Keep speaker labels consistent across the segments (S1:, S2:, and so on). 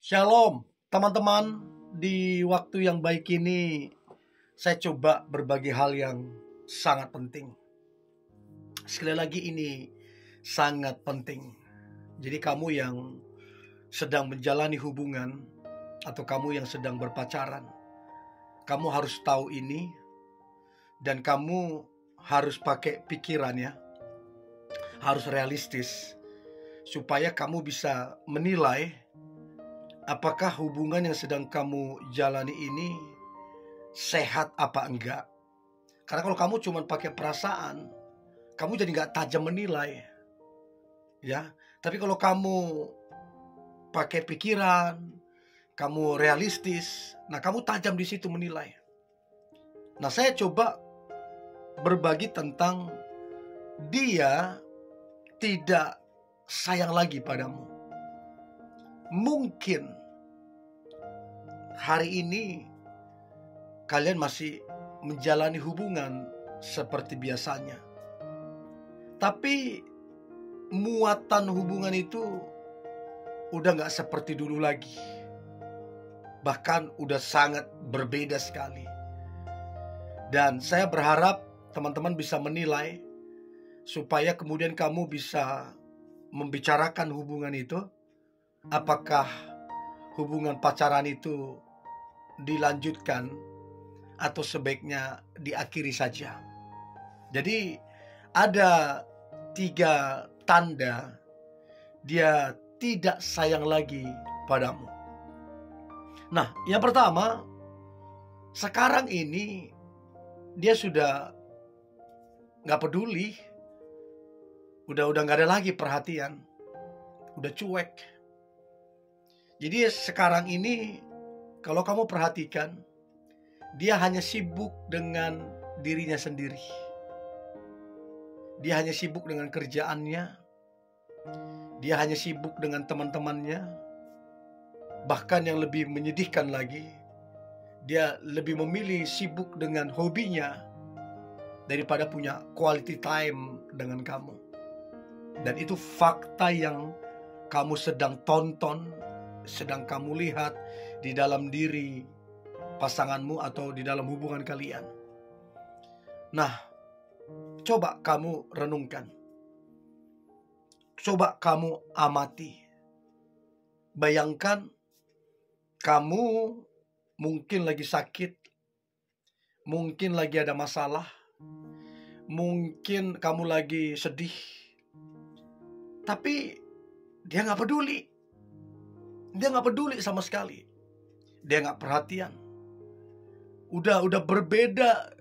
S1: Shalom, teman-teman. Di waktu yang baik ini, saya coba berbagi hal yang sangat penting. Sekali lagi, ini sangat penting. Jadi kamu yang sedang menjalani hubungan atau kamu yang sedang berpacaran, kamu harus tahu ini dan kamu harus pakai pikiran ya. Harus realistis supaya kamu bisa menilai apakah hubungan yang sedang kamu jalani ini sehat apa enggak. Karena kalau kamu cuma pakai perasaan, kamu jadi nggak tajam menilai, ya. Tapi kalau kamu pakai pikiran, kamu realistis, nah kamu tajam di situ menilai. Nah, saya coba berbagi tentang dia tidak sayang lagi padamu. Mungkin hari ini kalian masih menjalani hubungan seperti biasanya, tapi muatan hubungan itu udah gak seperti dulu lagi. Bahkan udah sangat berbeda sekali. Dan saya berharap teman-teman bisa menilai supaya kemudian kamu bisa membicarakan hubungan itu. Apakah hubungan pacaran itu dilanjutkan atau sebaiknya diakhiri saja. Jadi ada 3 tanda dia tidak sayang lagi padamu. Nah, yang pertama, sekarang ini dia sudah gak peduli, udah gak ada lagi perhatian, udah cuek. Jadi sekarang ini kalau kamu perhatikan, dia hanya sibuk dengan dirinya sendiri. Dia hanya sibuk dengan kerjaannya. Dia hanya sibuk dengan teman-temannya. Bahkan yang lebih menyedihkan lagi, dia lebih memilih sibuk dengan hobinya daripada punya quality time dengan kamu. Dan itu fakta yang kamu sedang tonton, sedang kamu lihat di dalam diri pasanganmu atau di dalam hubungan kalian. Nah, coba kamu renungkan. Coba kamu amati. Bayangkan kamu mungkin lagi sakit, mungkin lagi ada masalah, mungkin kamu lagi sedih, tapi dia gak peduli. Dia gak peduli sama sekali. Dia gak perhatian. Udah berbeda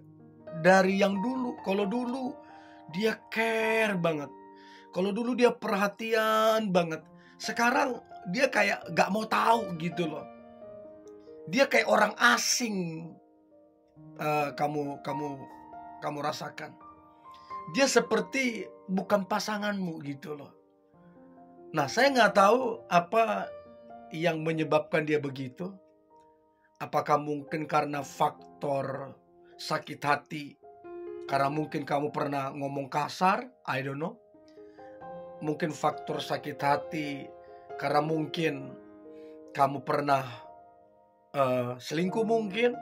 S1: dari yang dulu. Kalau dulu dia care banget. Kalau dulu dia perhatian banget. Sekarang dia kayak gak mau tahu gitu loh. Dia kayak orang asing. Kamu rasakan. Dia seperti bukan pasanganmu gitu loh. Nah, saya gak tahu apa yang menyebabkan dia begitu. Apakah mungkin karena faktor sakit hati, karena mungkin kamu pernah ngomong kasar, I don't know. Mungkin faktor sakit hati karena mungkin kamu pernah selingkuh, mungkin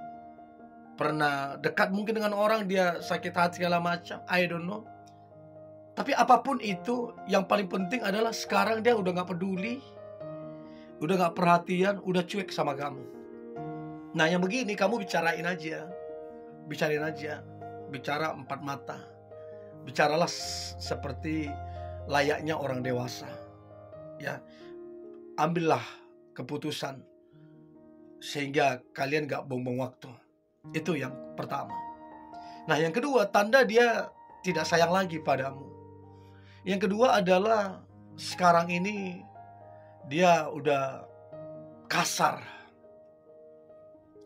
S1: pernah dekat mungkin dengan orang, dia sakit hati segala macam, I don't know. Tapi apapun itu, yang paling penting adalah sekarang dia udah gak peduli, udah gak perhatian, udah cuek sama kamu. Nah, yang begini kamu bicarain aja. Bicara 4 mata. Bicaralah seperti layaknya orang dewasa. Ya. Ambillah keputusan sehingga kalian gak buang-buang waktu. Itu yang pertama. Nah, yang kedua, tanda dia tidak sayang lagi padamu. Yang kedua adalah sekarang ini dia udah kasar,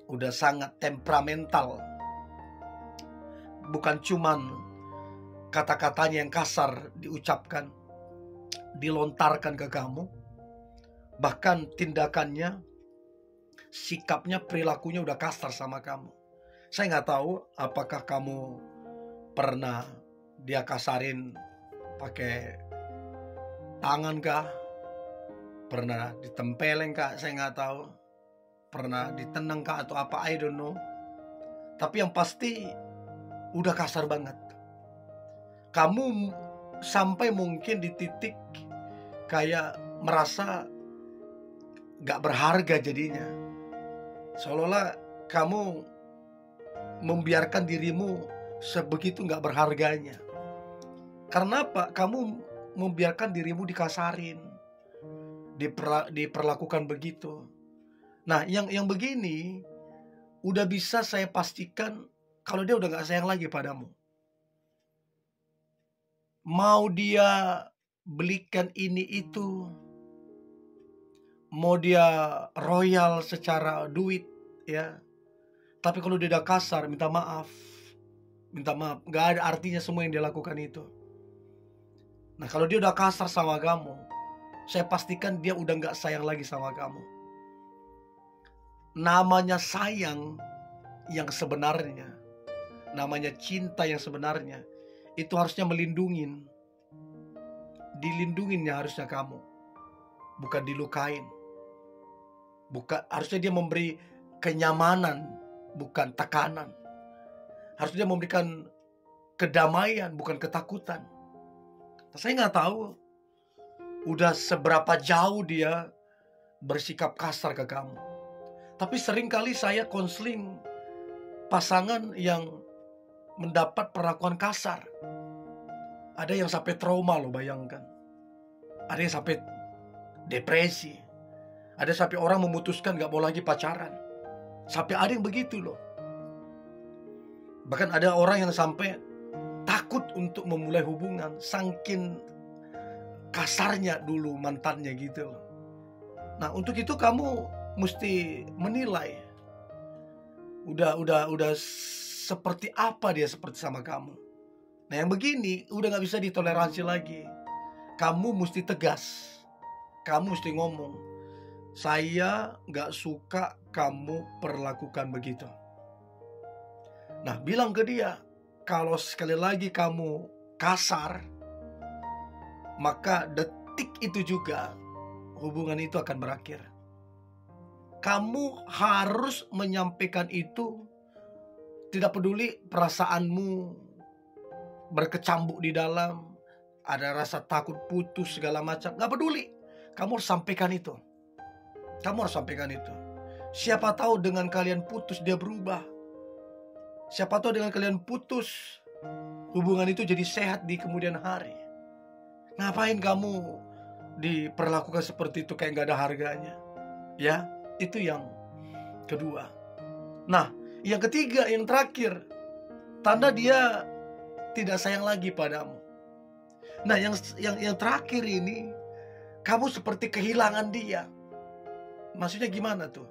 S1: udah sangat temperamental. Bukan cuman kata-katanya yang kasar diucapkan, dilontarkan ke kamu, bahkan tindakannya, sikapnya, perilakunya udah kasar sama kamu. Saya gak tahu apakah kamu pernah dia kasarin pakai tangan kah, Pernah ditempeleng kak, saya nggak tahu. Pernah ditenang kak atau apa, I don't know. Tapi yang pasti udah kasar banget. Kamu sampai mungkin di titik kayak merasa gak berharga jadinya. Seolah-olah kamu membiarkan dirimu sebegitu gak berharganya. Karena apa? Kamu membiarkan dirimu dikasarin, diperlakukan begitu. Nah, yang begini udah bisa saya pastikan kalau dia udah gak sayang lagi padamu. Mau dia belikan ini itu, mau dia royal secara duit, ya. Tapi kalau dia udah kasar, minta maaf. Gak ada artinya semua yang dia lakukan itu. Nah, kalau dia udah kasar sama kamu, saya pastikan dia udah gak sayang lagi sama kamu. Namanya sayang yang sebenarnya, namanya cinta yang sebenarnya, itu harusnya melindungin. Dilindunginnya harusnya kamu, bukan dilukain. Harusnya dia memberi kenyamanan, bukan tekanan. Harusnya dia memberikan kedamaian, bukan ketakutan. Saya nggak tahu udah seberapa jauh dia bersikap kasar ke kamu. Tapi seringkali saya konseling pasangan yang mendapat perlakuan kasar. Ada yang sampai trauma loh, bayangkan. Ada yang sampai depresi. Ada sampai orang memutuskan gak mau lagi pacaran. Sampai ada yang begitu loh. Bahkan ada orang yang sampai takut untuk memulai hubungan, saking kasarnya dulu mantannya gitu loh. Nah, untuk itu kamu mesti menilai. Udah seperti apa dia seperti sama kamu. Nah, yang begini udah gak bisa ditoleransi lagi. Kamu mesti tegas. Kamu mesti ngomong, saya gak suka kamu perlakukan begitu. Nah, bilang ke dia, kalau sekali lagi kamu kasar, maka detik itu juga hubungan itu akan berakhir. Kamu harus menyampaikan itu. Tidak peduli perasaanmu berkecambuk di dalam, ada rasa takut putus segala macam, gak peduli. Kamu harus sampaikan itu. Kamu harus sampaikan itu. Siapa tahu dengan kalian putus dia berubah. Siapa tahu dengan kalian putus hubungan itu jadi sehat di kemudian hari. Ngapain kamu diperlakukan seperti itu kayak gak ada harganya? Ya, itu yang kedua. Nah, yang ketiga, yang terakhir, tanda dia tidak sayang lagi padamu. Nah, yang terakhir ini, kamu seperti kehilangan dia. Maksudnya gimana tuh?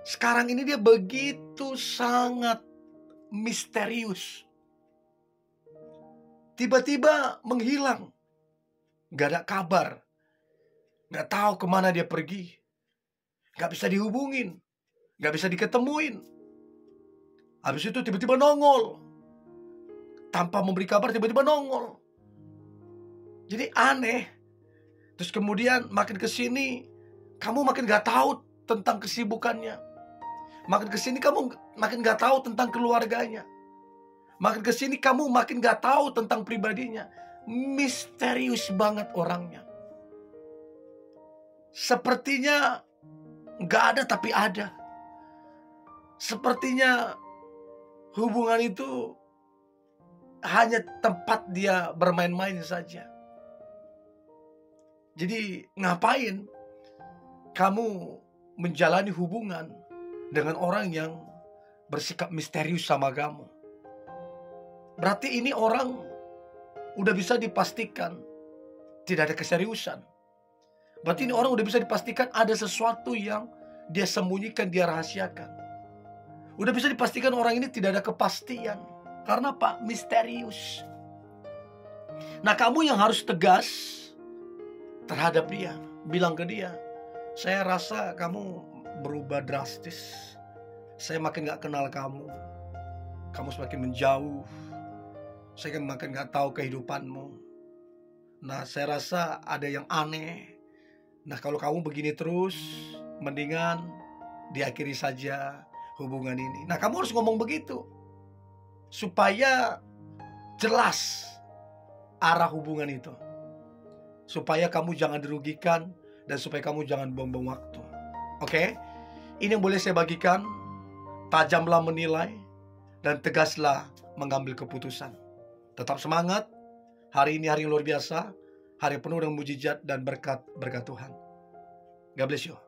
S1: Sekarang ini dia begitu sangat misterius. Tiba-tiba menghilang. Gak ada kabar. Gak tahu kemana dia pergi. Gak bisa dihubungin. Gak bisa diketemuin. Habis itu tiba-tiba nongol. Tanpa memberi kabar tiba-tiba nongol. Jadi aneh. Terus kemudian makin kesini kamu makin gak tahu tentang kesibukannya. Makin kesini kamu makin gak tahu tentang keluarganya. Makin kesini kamu makin gak tahu tentang pribadinya. Misterius banget orangnya. Sepertinya gak ada tapi ada. Sepertinya hubungan itu hanya tempat dia bermain-main saja. Jadi ngapain kamu menjalani hubungan dengan orang yang bersikap misterius sama kamu? Berarti ini orang udah bisa dipastikan tidak ada keseriusan. Berarti ini orang udah bisa dipastikan ada sesuatu yang dia sembunyikan, dia rahasiakan. Udah bisa dipastikan orang ini tidak ada kepastian. Karena apa? Misterius. Nah, kamu yang harus tegas terhadap dia. Bilang ke dia, saya rasa kamu berubah drastis. Saya makin gak kenal kamu. Kamu semakin menjauh. Saya makin gak tahu kehidupanmu. Nah, saya rasa ada yang aneh. Nah, kalau kamu begini terus, mendingan diakhiri saja hubungan ini. Nah, kamu harus ngomong begitu supaya jelas arah hubungan itu, supaya kamu jangan dirugikan dan supaya kamu jangan buang-buang waktu. Oke? Ini yang boleh saya bagikan. Tajamlah menilai dan tegaslah mengambil keputusan. Tetap semangat. Hari ini hari yang luar biasa, hari penuh dengan mujizat dan berkat Tuhan. God bless you.